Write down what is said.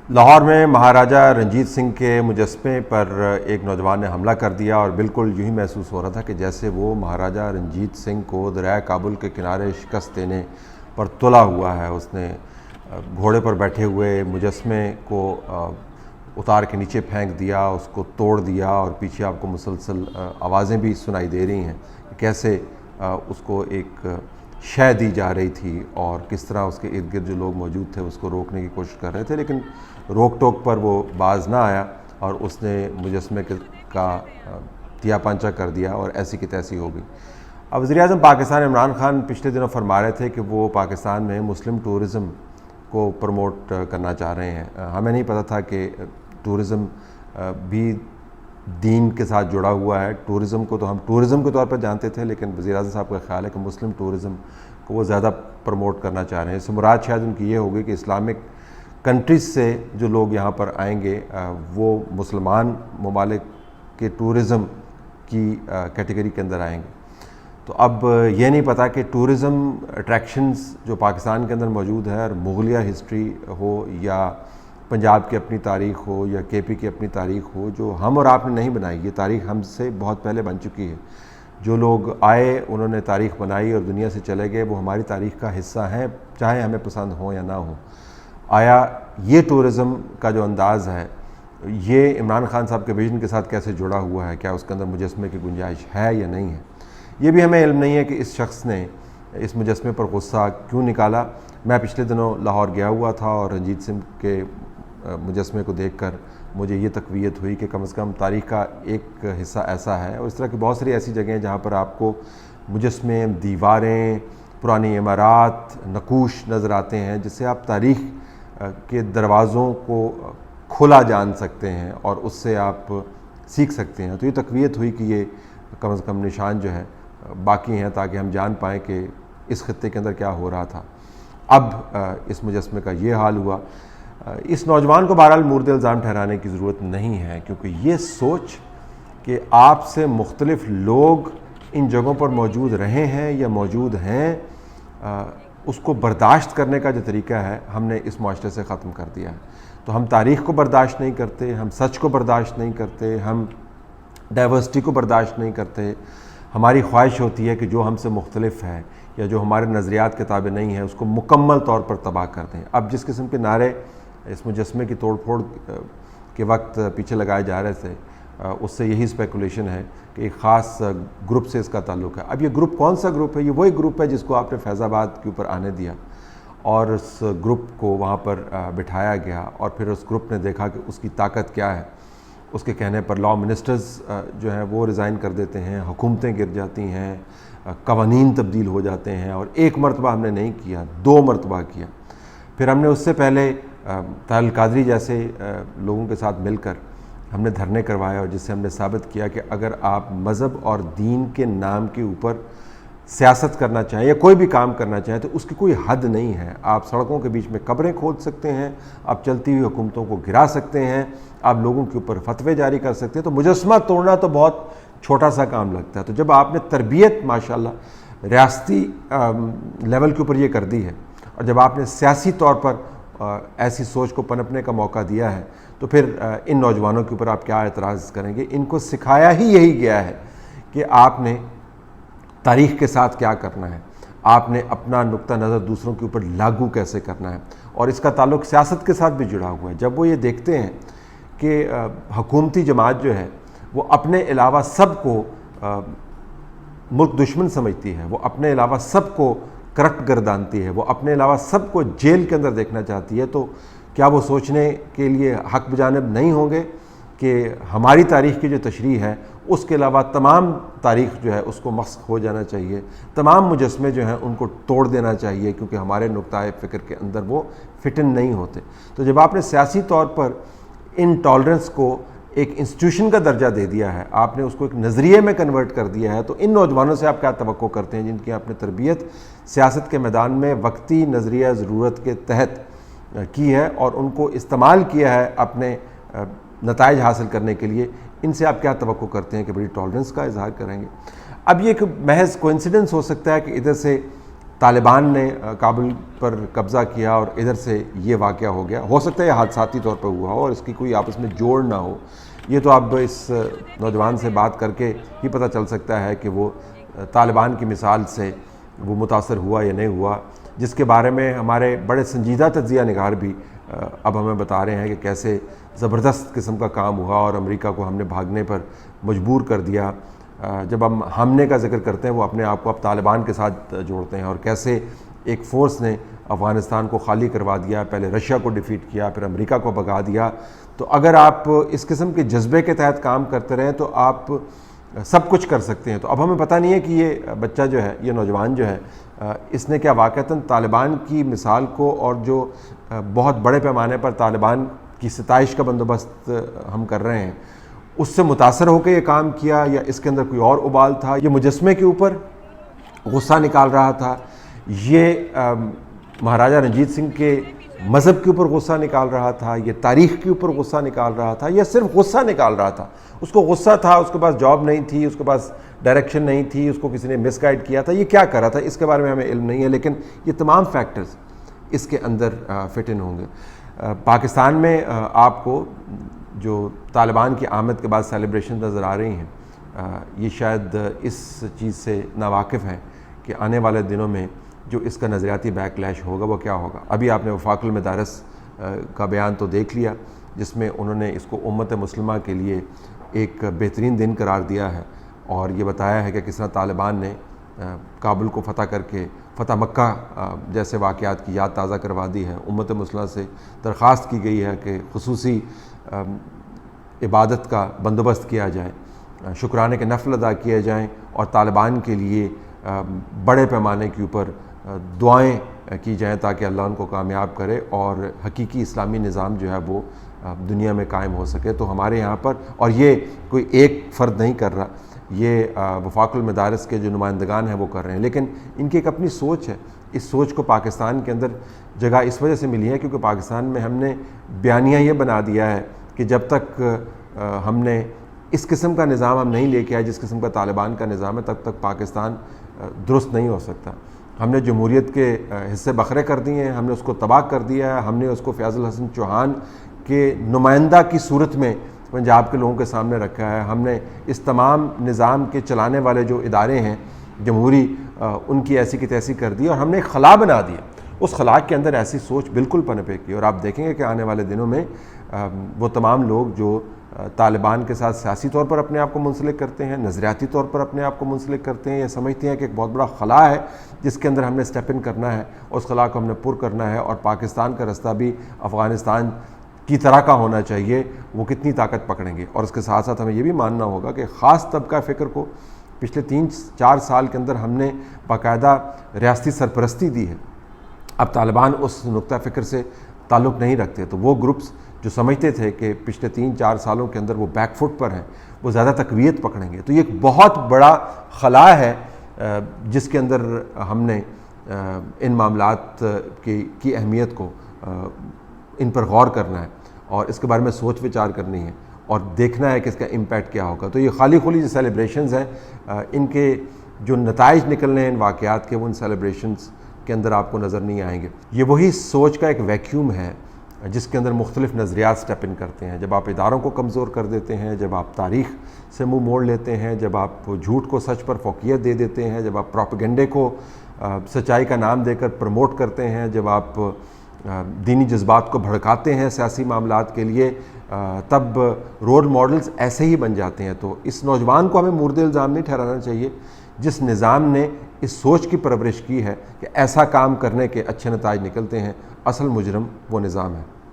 لاہور میں مہاراجہ رنجیت سنگھ کے مجسمے پر ایک نوجوان نے حملہ کر دیا اور بالکل یوں ہی محسوس ہو رہا تھا کہ جیسے وہ مہاراجہ رنجیت سنگھ کو دریائے کابل کے کنارے شکست دینے پر تلا ہوا ہے۔ اس نے گھوڑے پر بیٹھے ہوئے مجسمے کو اتار کے نیچے پھینک دیا، اس کو توڑ دیا، اور پیچھے آپ کو مسلسل آوازیں بھی سنائی دے رہی ہیں کہ کیسے اس کو ایک شے دی جا رہی تھی اور کس طرح اس کے ارد گرد جو لوگ موجود تھے اس کو روکنے کی کوشش کر رہے تھے، لیکن روک ٹوک پر وہ باز نہ آیا اور اس نے مجسمے کا تیا پانچا کر دیا اور ایسی کی تیسی ہو گئی۔ اب وزیر اعظم پاکستان عمران خان پچھلے دنوں فرما رہے تھے کہ وہ پاکستان میں مسلم ٹورزم کو پروموٹ کرنا چاہ رہے ہیں۔ ہمیں نہیں پتہ تھا کہ ٹورزم بھی دین کے ساتھ جڑا ہوا ہے۔ ٹورزم کو تو ہم ٹورزم کے طور پر جانتے تھے، لیکن وزیر اعظم صاحب کا خیال ہے کہ مسلم ٹورزم کو وہ زیادہ پروموٹ کرنا چاہ رہے ہیں۔ اس سے مراد شاید ان کی یہ ہوگی کہ اسلامک کنٹریز سے جو لوگ یہاں پر آئیں گے وہ مسلمان ممالک کے ٹورزم کی کیٹیگری کے اندر آئیں گے۔ تو اب یہ نہیں پتہ کہ ٹورزم اٹریکشنز جو پاکستان کے اندر موجود ہے، اور مغلیہ ہسٹری ہو یا پنجاب کی اپنی تاریخ ہو یا کے پی کی اپنی تاریخ ہو، جو ہم اور آپ نے نہیں بنائی، یہ تاریخ ہم سے بہت پہلے بن چکی ہے۔ جو لوگ آئے انہوں نے تاریخ بنائی اور دنیا سے چلے گئے، وہ ہماری تاریخ کا حصہ ہیں، چاہے ہمیں پسند ہوں یا نہ ہوں۔ آیا یہ ٹورزم کا جو انداز ہے یہ عمران خان صاحب کے ویژن کے ساتھ کیسے جڑا ہوا ہے؟ کیا اس کے اندر مجسمے کی گنجائش ہے یا نہیں ہے؟ یہ بھی ہمیں علم نہیں ہے کہ اس شخص نے اس مجسمے پر غصہ کیوں نکالا۔ میں پچھلے دنوں لاہور گیا ہوا تھا اور رنجیت سنگھ کے مجسمے کو دیکھ کر مجھے یہ تقویت ہوئی کہ کم از کم تاریخ کا ایک حصہ ایسا ہے، اور اس طرح کی بہت ساری ایسی جگہیں ہیں جہاں پر آپ کو مجسمے، دیواریں، پرانی عمارات، نقوش نظر آتے ہیں، جس سے آپ تاریخ کے دروازوں کو کھلا جان سکتے ہیں اور اس سے آپ سیکھ سکتے ہیں۔ تو یہ تقویت ہوئی کہ یہ کم از کم نشان جو ہے باقی ہیں، تاکہ ہم جان پائیں کہ اس خطے کے اندر کیا ہو رہا تھا۔ اب اس مجسمے کا یہ حال ہوا۔ اس نوجوان کو بہرحال مورد الزام ٹھہرانے کی ضرورت نہیں ہے، کیونکہ یہ سوچ کہ آپ سے مختلف لوگ ان جگہوں پر موجود رہے ہیں یا موجود ہیں، اس کو bرداشت کرنے کا جو طریقہ ہے ہم نے اس معاشرے سے ختم کر دیا ہے۔ تو ہم تاریخ کو برداشت نہیں کرتے، ہم سچ کو برداشت نہیں کرتے، ہم ڈائیورسٹی کو برداشت نہیں کرتے۔ ہماری خواہش ہوتی ہے کہ جو ہم سے مختلف ہے یا جو ہمارے نظریات کے تابع نہیں ہے اس کو مکمل طور پر تباہ کر دیں۔ اب جس قسم کے نعرے اس مجسمے کی توڑ پھوڑ کے وقت پیچھے لگائے جا رہے تھے، اس سے یہی اسپیکولیشن ہے کہ ایک خاص گروپ سے اس کا تعلق ہے۔ اب یہ گروپ کون سا گروپ ہے؟ یہ وہی گروپ ہے جس کو آپ نے فیض آباد کے اوپر آنے دیا اور اس گروپ کو وہاں پر بٹھایا گیا، اور پھر اس گروپ نے دیکھا کہ اس کی طاقت کیا ہے۔ اس کے کہنے پر لاء منسٹرز جو ہیں وہ ریزائن کر دیتے ہیں، حکومتیں گر جاتی ہیں، قوانین تبدیل ہو جاتے ہیں، اور ایک مرتبہ ہم نے نہیں کیا، 2 مرتبہ کیا۔ پھر ہم نے اس سے پہلے طاہر القادری جیسے لوگوں کے ساتھ مل کر ہم نے دھرنے کروائے، اور جس سے ہم نے ثابت کیا کہ اگر آپ مذہب اور دین کے نام کے اوپر سیاست کرنا چاہیں یا کوئی بھی کام کرنا چاہیں تو اس کی کوئی حد نہیں ہے۔ آپ سڑکوں کے بیچ میں قبریں کھود سکتے ہیں، آپ چلتی ہوئی حکومتوں کو گرا سکتے ہیں، آپ لوگوں کے اوپر فتوے جاری کر سکتے ہیں۔ تو مجسمہ توڑنا تو بہت چھوٹا سا کام لگتا ہے۔ تو جب آپ نے تربیت ماشاءاللہ ریاستی لیول کے اوپر یہ کر دی ہے، اور جب آپ نے سیاسی طور پر ایسی سوچ کو پنپنے کا موقع دیا ہے، تو پھر ان نوجوانوں کے اوپر آپ کیا اعتراض کریں گے؟ ان کو سکھایا ہی یہی گیا ہے کہ آپ نے تاریخ کے ساتھ کیا کرنا ہے، آپ نے اپنا نقطہ نظر دوسروں کے اوپر لاگو کیسے کرنا ہے، اور اس کا تعلق سیاست کے ساتھ بھی جڑا ہوا ہے۔ جب وہ یہ دیکھتے ہیں کہ حکومتی جماعت جو ہے وہ اپنے علاوہ سب کو ملک دشمن سمجھتی ہے، وہ اپنے علاوہ سب کو کرپٹ گردانتی ہے، وہ اپنے علاوہ سب کو جیل کے اندر دیکھنا چاہتی ہے، تو کیا وہ سوچنے کے لیے حق بجانب نہیں ہوں گے کہ ہماری تاریخ کی جو تشریح ہے اس کے علاوہ تمام تاریخ جو ہے اس کو مسخ ہو جانا چاہیے، تمام مجسمے جو ہیں ان کو توڑ دینا چاہیے، کیونکہ ہمارے نقطۂ فکر کے اندر وہ فٹ ان نہیں ہوتے۔ تو جب آپ نے سیاسی طور پر ان ٹالرنس کو ایک انسٹیٹیوشن کا درجہ دے دیا ہے، آپ نے اس کو ایک نظریے میں کنورٹ کر دیا ہے، تو ان نوجوانوں سے آپ کیا توقع کرتے ہیں جن کی آپ نے تربیت سیاست کے میدان میں وقتی نظریہ ضرورت کے تحت کی ہے اور ان کو استعمال کیا ہے اپنے نتائج حاصل کرنے کے لیے؟ ان سے آپ کیا توقع کرتے ہیں کہ بڑی ٹالرنس کا اظہار کریں گے؟ اب یہ ایک محض کوئنسیڈنس ہو سکتا ہے کہ ادھر سے طالبان نے کابل پر قبضہ کیا اور ادھر سے یہ واقعہ ہو گیا. ہو سکتا ہے یہ حادثاتی طور پہ ہوا ہو اور اس کی کوئی آپس میں جوڑ نہ ہو. یہ تو اب اس نوجوان سے بات کر کے ہی پتہ چل سکتا ہے کہ وہ طالبان کی مثال سے وہ متاثر ہوا یا نہیں ہوا, جس کے بارے میں ہمارے بڑے سنجیدہ تجزیہ نگار بھی اب ہمیں بتا رہے ہیں کہ کیسے زبردست قسم کا کام ہوا اور امریکہ کو ہم نے بھاگنے پر مجبور کر دیا. جب ہم حملے کا ذکر کرتے ہیں وہ اپنے آپ کو اب طالبان کے ساتھ جوڑتے ہیں, اور کیسے ایک فورس نے افغانستان کو خالی کروا دیا, پہلے رشیا کو ڈیفیٹ کیا, پھر امریکہ کو بھگا دیا. تو اگر آپ اس قسم کے جذبے کے تحت کام کرتے رہیں تو آپ سب کچھ کر سکتے ہیں. تو اب ہمیں پتہ نہیں ہے کہ یہ بچہ جو ہے, یہ نوجوان جو ہے, اس نے کیا واقعتاً طالبان کی مثال کو اور جو بہت بڑے پیمانے پر طالبان کی ستائش کا بندوبست ہم کر رہے ہیں اس سے متاثر ہو کے یہ کام کیا, یا اس کے اندر کوئی اور ابال تھا. یہ مجسمے کے اوپر غصہ نکال رہا تھا, یہ مہاراجہ رنجیت سنگھ کے مذہب کے اوپر غصہ نکال رہا تھا, یہ تاریخ کے اوپر غصہ نکال رہا تھا, یا صرف غصہ نکال رہا تھا. اس کو غصہ تھا, اس کے پاس جاب نہیں تھی, اس کے پاس ڈائریکشن نہیں تھی, اس کو کسی نے مس گائیڈ کیا تھا, یہ کیا کر رہا تھا اس کے بارے میں ہمیں علم نہیں ہے, لیکن یہ تمام فیکٹرز اس کے اندر فٹ ان ہوں گے. پاکستان میں آپ کو جو طالبان کی آمد کے بعد سیلیبریشن نظر آ رہی ہیں, یہ شاید اس چیز سے ناواقف ہیں کہ آنے والے دنوں میں جو اس کا نظریاتی بیک لیش ہوگا وہ کیا ہوگا. ابھی آپ نے وفاق المدارس کا بیان تو دیکھ لیا, جس میں انہوں نے اس کو امت مسلمہ کے لیے ایک بہترین دن قرار دیا ہے, اور یہ بتایا ہے کہ کس طرح طالبان نے کابل کو فتح کر کے فتح مکہ جیسے واقعات کی یاد تازہ کروا دی ہے. امت مسلمہ سے درخواست کی گئی ہے کہ خصوصی عبادت کا بندوبست کیا جائے, شکرانے کے نفل ادا کیے جائیں, اور طالبان کے لیے بڑے پیمانے کے اوپر دعائیں کی جائیں تاکہ اللہ ان کو کامیاب کرے اور حقیقی اسلامی نظام جو ہے وہ دنیا میں قائم ہو سکے. تو ہمارے یہاں پر, اور یہ کوئی ایک فرد نہیں کر رہا, یہ وفاق المدارس کے جو نمائندگان ہیں وہ کر رہے ہیں, لیکن ان کی ایک اپنی سوچ ہے. اس سوچ کو پاکستان کے اندر جگہ اس وجہ سے ملی ہے کیونکہ پاکستان میں ہم نے بیانیہ یہ بنا دیا ہے کہ جب تک ہم نے اس قسم کا نظام ہم نہیں لے کے آئے جس قسم کا طالبان کا نظام ہے, تب تک پاکستان درست نہیں ہو سکتا. ہم نے جمہوریت کے حصے بکھرے کر دیے ہیں, ہم نے اس کو تباہ کر دیا ہے, ہم نے اس کو فیاض الحسن چوہان کے نمائندہ کی صورت میں پنجاب کے لوگوں کے سامنے رکھا ہے. ہم نے اس تمام نظام کے چلانے والے جو ادارے ہیں جمہوری, ان کی ایسی کی تیسی کر دی, اور ہم نے ایک خلا بنا دیا. اس خلا کے اندر ایسی سوچ بالکل پنپے کی, اور آپ دیکھیں گے کہ آنے والے دنوں میں وہ تمام لوگ جو طالبان کے ساتھ سیاسی طور پر اپنے آپ کو منسلک کرتے ہیں, نظریاتی طور پر اپنے آپ کو منسلک کرتے ہیں, یہ سمجھتے ہیں کہ ایک بہت بڑا خلا ہے جس کے اندر ہم نے اسٹیپ ان کرنا ہے, اس خلا کو ہم نے پر کرنا ہے, اور پاکستان کا رستہ بھی افغانستان کی طرح کا ہونا چاہیے, وہ کتنی طاقت پکڑیں گے. اور اس کے ساتھ ساتھ ہمیں یہ بھی ماننا ہوگا کہ خاص طبقہ فکر کو پچھلے 3-4 سال کے اندر ہم نے باقاعدہ ریاستی سرپرستی دی ہے. اب طالبان اس نقطہ فکر سے تعلق نہیں رکھتے, تو وہ گروپس جو سمجھتے تھے کہ پچھلے 3-4 سالوں کے اندر وہ بیک فٹ پر ہیں, وہ زیادہ تقویت پکڑیں گے. تو یہ ایک بہت بڑا خلا ہے جس کے اندر ہم نے ان معاملات کی اہمیت کو, ان پر غور کرنا ہے, اور اس کے بارے میں سوچ وچار کرنی ہے, اور دیکھنا ہے کہ اس کا امپیکٹ کیا ہوگا. تو یہ خالی خالی جو سیلیبریشنز ہیں, ان کے جو نتائج نکلنے ہیں ان واقعات کے, وہ ان سیلیبریشنز کے اندر آپ کو نظر نہیں آئیں گے. یہ وہی سوچ کا ایک ویکیوم ہے جس کے اندر مختلف نظریات سٹیپ ان کرتے ہیں. جب آپ اداروں کو کمزور کر دیتے ہیں, جب آپ تاریخ سے منہ موڑ لیتے ہیں, جب آپ جھوٹ کو سچ پر فوقیت دے دیتے ہیں, جب آپ پروپیگنڈے کو سچائی کا نام دے کر پروموٹ کرتے ہیں, جب آپ دینی جذبات کو بھڑکاتے ہیں سیاسی معاملات کے لیے, تب رول ماڈلز ایسے ہی بن جاتے ہیں. تو اس نوجوان کو ہمیں مورد الزام نہیں ٹھہرانا چاہیے جس نظام نے اس سوچ کی پرورش کی ہے کہ ایسا کام کرنے کے اچھے نتائج نکلتے ہیں. اصل مجرم وہ نظام ہے.